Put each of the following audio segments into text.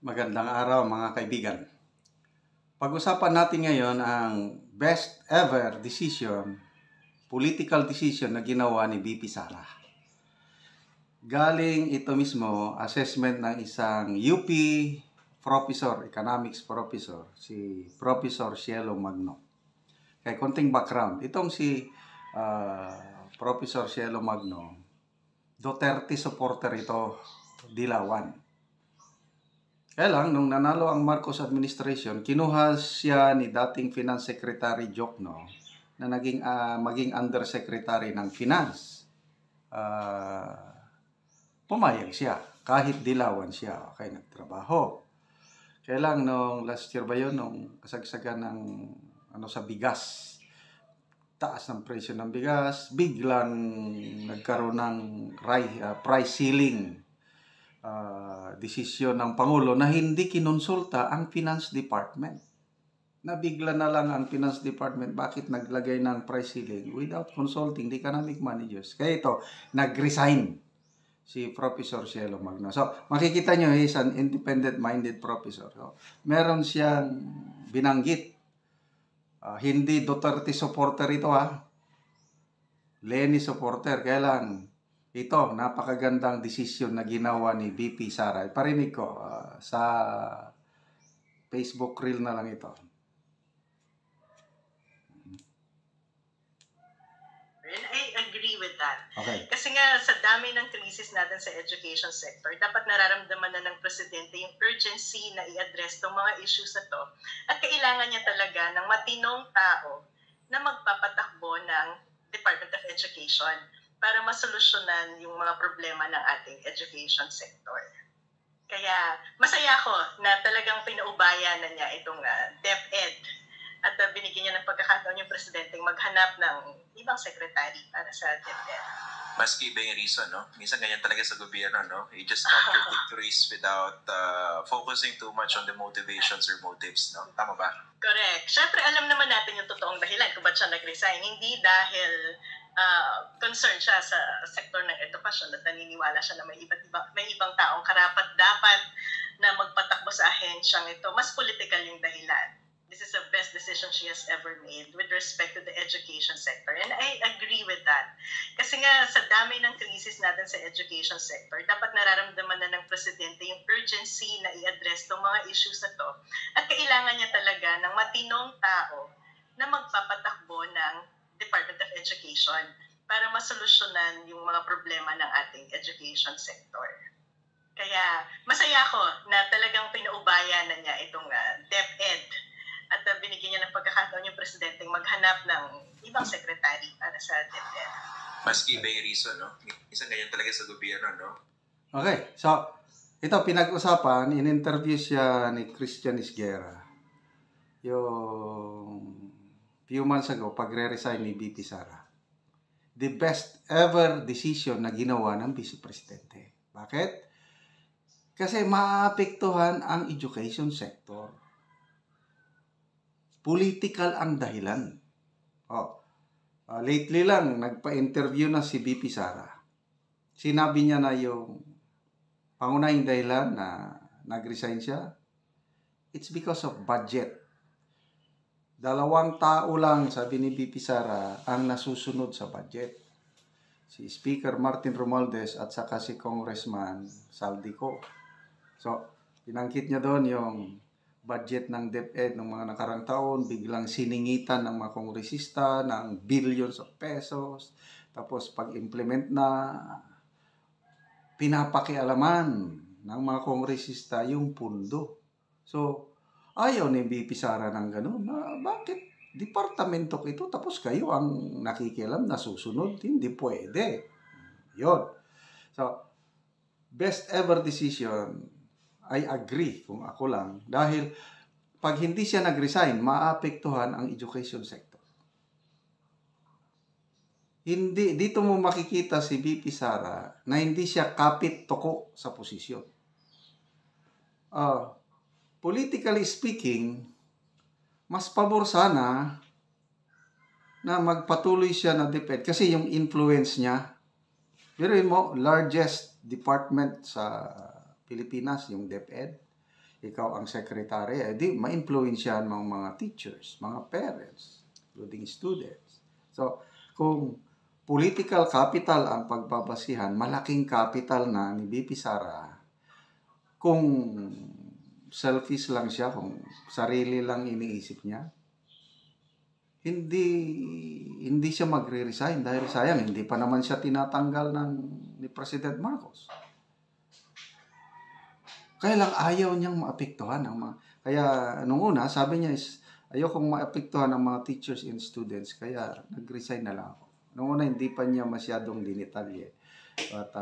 Magandang araw mga kaibigan. Pag-usapan natin ngayon ang best ever decision, political decision na ginawa ni VP Sara. Galing ito mismo, assessment ng isang UP professor, economics professor, si Professor Cielo Magno. Kaya konting background, itong si Professor Cielo Magno, Duterte supporter ito, Dilawan. Kaya lang, nung nanalo ang Marcos administration, kinuha siya ni dating Finance Secretary Jokno na maging Undersecretary ng Finance. Pumayag siya, kahit dilawan siya, okay, nagtrabaho. Kaya lang, nung last year ba yun, nung kasagsagan ng sa bigas, taas ng presyo ng bigas, biglang nagkaroon ng price ceiling. Desisyon ng Pangulo na hindi kinonsulta ang Finance Department. Nabigla na lang ang Finance Department bakit naglagay ng price ceiling without consulting the economic managers. Kaya ito, nag-resign si Professor Cielo Magno. So, makikita nyo, he's an independent-minded professor. So, meron siyang binanggit. Hindi Duterte supporter ito Leni supporter. Kaya lang, ito, napakagandang desisyon na ginawa ni VP Sara. Parinig ko sa Facebook reel na lang ito. And I agree with that. Okay. Kasi nga sa dami ng krisis natin sa education sector, dapat nararamdaman na ng presidente yung urgency na i-address tong mga issues na to. At kailangan niya talaga ng matinong tao na magpapatakbo ng Department of Education para masolusyonan yung mga problema ng ating education sector. Kaya masaya ako na talagang pinaubayan na niya itong DepEd at binigyan niya ng pagkakataon yung presidente maghanap ng ibang secretary para sa DepEd. Maski iba yung reason, no? Minsan ganyan talaga sa gobyerno, no? You just conquer victories without focusing too much on the motivations or motives, no? Tama ba? Correct. Siyempre, alam naman natin yung totoong dahilan kung ba't siya nag-resign. Hindi dahil concern siya sa sektor ng edukasyon at naniniwala siya na may ibang taong karapat-dapat na magpatakbo sa ahensyang ito. Mas political yung dahilan. This is the best decision she has ever made with respect to the education sector. And I agree with that. Kasi nga, sa dami ng krisis natin sa education sector, dapat nararamdaman na ng presidente yung urgency na i-address tong mga issues na to. At kailangan niya talaga ng matinong tao na magpapatakbo ng Department of Education para masolusyonan yung mga problema ng ating education sector. Kaya masaya ako na talagang pinaubayan na niya itong DepEd at binigyan niya ng pagkakataon yung presidente maghanap ng ibang secretary para sa DepEd. Maski iba yung reason, no? Minsan ganyan talaga sa gobyerno, no? Okay, so ito pinag-usapan, in-interview siya ni Christian Isguera yung few months ago pagre-resign ni VP Sara. The best ever decision na ginawa ng Vice Presidente. Bakit? Kasi maapektuhan ang education sector. Political ang dahilan. Lately lang, nagpa-interview na si VP Sara. Sinabi niya na yung pangunahing dahilan na nag-resign siya, it's because of budget. 2 tao lang, sabi ni VP Sara, ang nasusunod sa budget. Si Speaker Martin Romualdez at saka si Congressman Saldico. So, pinangkit niya doon yung budget ng DepEd ng mga nakarang taon, biglang siningitan ng mga kongresista ng billions of pesos. Tapos pag-implement na, pinapakialaman ng mga kongresista yung pundo. So, ayaw ni VP Sara ng gano'n. Bakit departamento ko ito tapos kayo ang nakikialam na susunod? Hindi pwede. Yun. So, best ever decision, I agree kung ako lang. Dahil pag hindi siya nag-resign, maapektuhan ang education sector. Dito mo makikita si VP Sara na hindi siya kapit-toko sa posisyon. Politically speaking, mas pabor sana na magpatuloy siya na DepEd kasi yung influence niya, pero mo, largest department sa Pilipinas, yung DepEd. ikaw ang secretary, di ma-influensyahan mga teachers, mga parents, including students. So, kung political capital ang pagbabasihan, malaking capital na ni VP Sara. Kung selfish lang siya, kung sarili lang iniisip niya, hindi siya magre-resign dahil sayang, hindi pa naman siya tinatanggal ni President Marcos. Kaya lang ayaw niyang maapektuhan ang mga... Kaya nung una, sabi niya is, ayokong maapektuhan ang mga teachers and students, kaya nag-resign na lang ako. Nung una, hindi pa niya masyadong dinitalye. But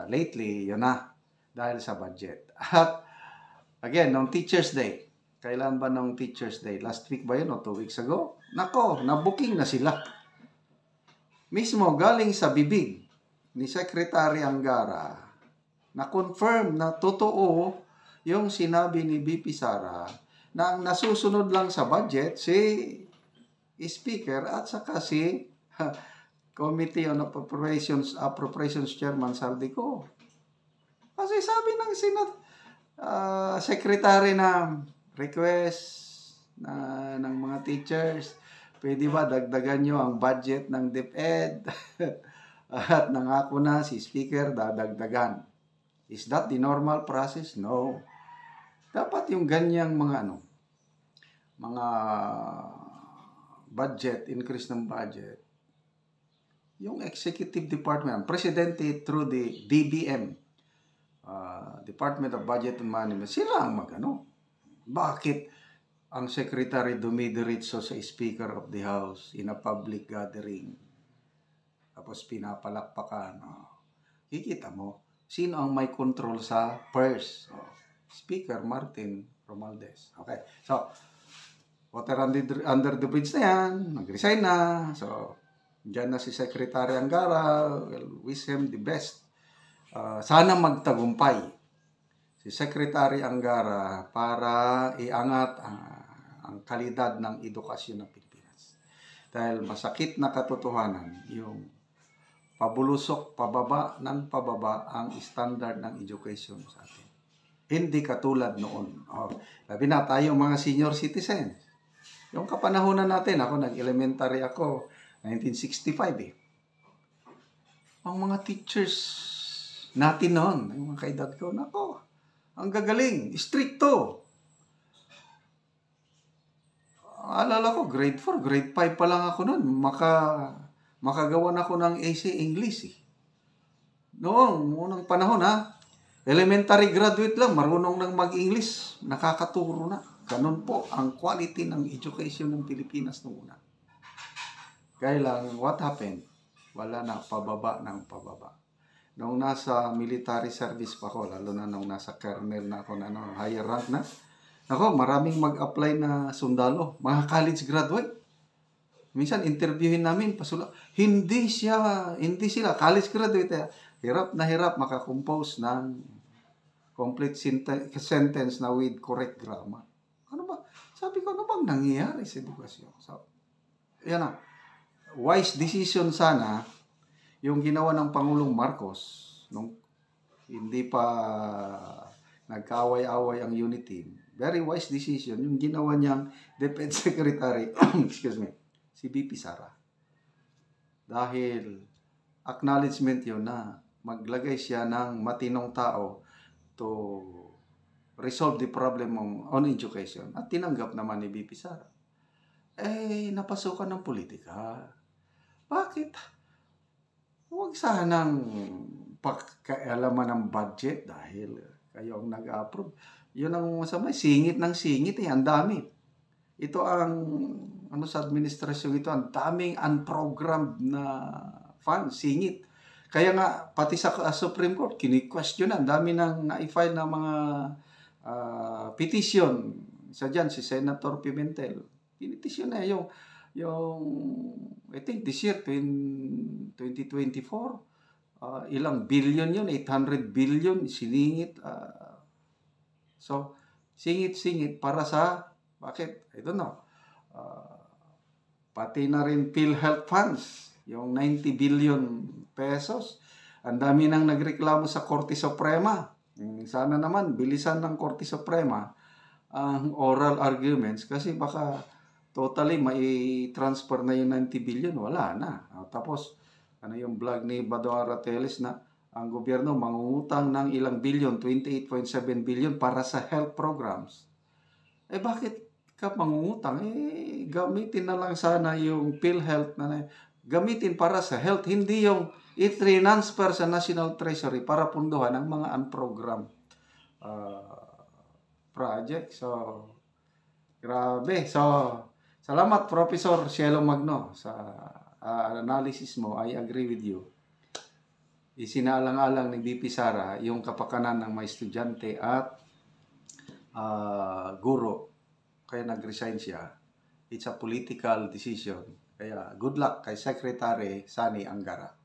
lately, yun na, dahil sa budget. At again, nung Teacher's Day, kailan ba nung Teacher's Day? Last week ba yun o 2 weeks ago? Nako, na-booking na sila. Mismo galing sa bibig ni Secretary Angara, na-confirm na totoo yung sinabi ni VP Sara na ang nasusunod lang sa budget si Speaker at saka si Committee on Appropriations Chairman Saldico. Kasi sabi ng Secretary na request ng mga teachers, pwede ba dagdagan nyo ang budget ng DepEd? At nangako na si Speaker dadagdagan. Is that the normal process? No. Dapat yung ganyang mga budget, increase ng budget, yung executive department, presidente through the DBM, Department of Budget and Management, sila ang Bakit ang secretary dumidiretso sa Speaker of the House in a public gathering? Tapos pinapalakpakan. Kikita mo, sino ang may control sa purse? Speaker Martin Romualdez. Okay. So, water under the bridge na yan. Nag-resign na. So, dyan na si Secretary Angara. We'll wish him the best. Sana magtagumpay si Secretary Angara para iangat ang kalidad ng edukasyon ng Pilipinas. Dahil masakit na katotohanan yung pabulusok, pababa ang standard ng education sa atin. Hindi katulad noon. Labi na tayo mga senior citizens. Yung kapanahonan natin, ako nag-elementary ako, 1965 Ang mga teachers natin noon, yung mga kaedad ko, nako, ang gagaling, stricto. Alala ko, grade 4, grade 5 pa lang ako noon, makagawa na ako ng AC English. Noong unang panahon elementary graduate lang, marunong nang mag-English, nakakaturo na. Ganun po ang quality ng education ng Pilipinas noong una. Kaya lang, what happened? Wala na, pababa ng pababa. Nung nasa military service pa ako, lalo na nung nasa colonel na ako, higher rank na, maraming mag-apply na sundalo, mga college graduate. Minsan, interviewin namin, hindi sila, college graduate, hirap na hirap makakompose ng complete sentence na with correct grammar. Ano ba? Sabi ko, ano bang nangyayari sa edukasyon? So, yan na. Wise decision sana yung ginawa ng Pangulong Marcos nung hindi pa nagkaaway-away ang unit team. Very wise decision yung ginawa niyang Defense Secretary, si VP Sara. Dahil acknowledgement yun na maglagay siya ng matinong tao to resolve the problem on education. At tinanggap naman ni VP Sara. Napasukan ng politika. Bakit? Huwag sanang pagkaalaman ng budget dahil kayo ang nag-approve. Yun ang masama. Singit ng singit ang dami. Ito ang, sa administrasyon ito, ang daming unprogrammed na funds, singit. Kaya nga, pati sa Supreme Court, kini-question ang dami nang na-file na mga petition. Isa dyan, si Senator Pimentel. Pinitisyon na yung I think this year, 2024, ilang billion yun, 800 billion, siningit. So, singit-singit para sa, bakit? I don't know. Pati na rin PhilHealth funds, yung 90 billion pesos. Ang dami nang nagreklamo sa Korte Suprema. Sana naman, bilisan ng Korte Suprema ang oral arguments kasi baka totally may transfer na yung 90 billion, wala na. Tapos, ano yung vlog ni Badong Arateles na ang gobyerno mangungutang ng ilang billion, 28.7 billion para sa health programs. Bakit ka mangungutang? Gamitin na lang sana yung PhilHealth na gamitin para sa health, hindi yung i-transfer sa National Treasury para punduhan ang mga unprogrammed project. So, grabe. So, salamat Professor Cielo Magno sa analysis mo. I agree with you. Isinaalang-alang ni BP Sara yung kapakanan ng mga estudyante at guro. Kaya nag-resign siya. It's a political decision. Kaya good luck kay Secretary Sani Angara.